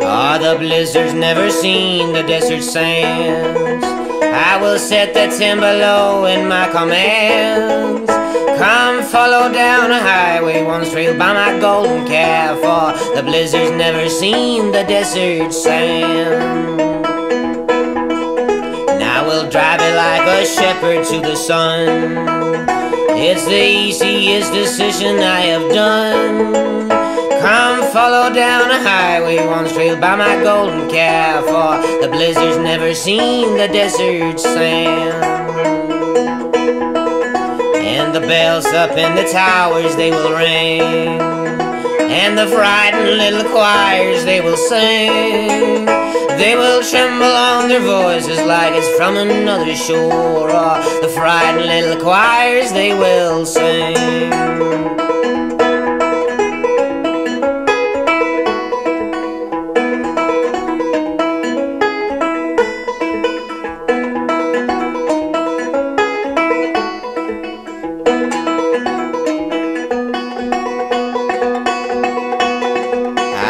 Ah, the blizzard's never seen the desert sands. I will set the timber low in my commands. Come follow down a highway once trailed by my golden calf. For the blizzard's never seen the desert sand. And I will drive it like a shepherd to the sun. It's the easiest decision I have done. Come follow down a highway once trailed by my golden calf. For the blizzard's never seen the desert sand. And the bells up in the towers, they will ring, and the frightened little choirs, they will sing. They will tremble on their voices like it's from another shore. Oh, the frightened little choirs, they will sing.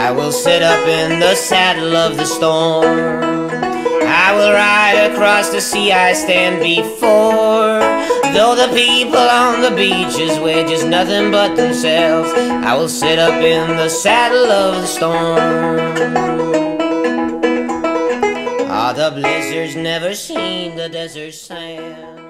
I will sit up in the saddle of the storm. I will ride across the sea I stand before. Though the people on the beaches wear just nothing but themselves, I will sit up in the saddle of the storm. Ah, the blizzard's never seen the desert sand.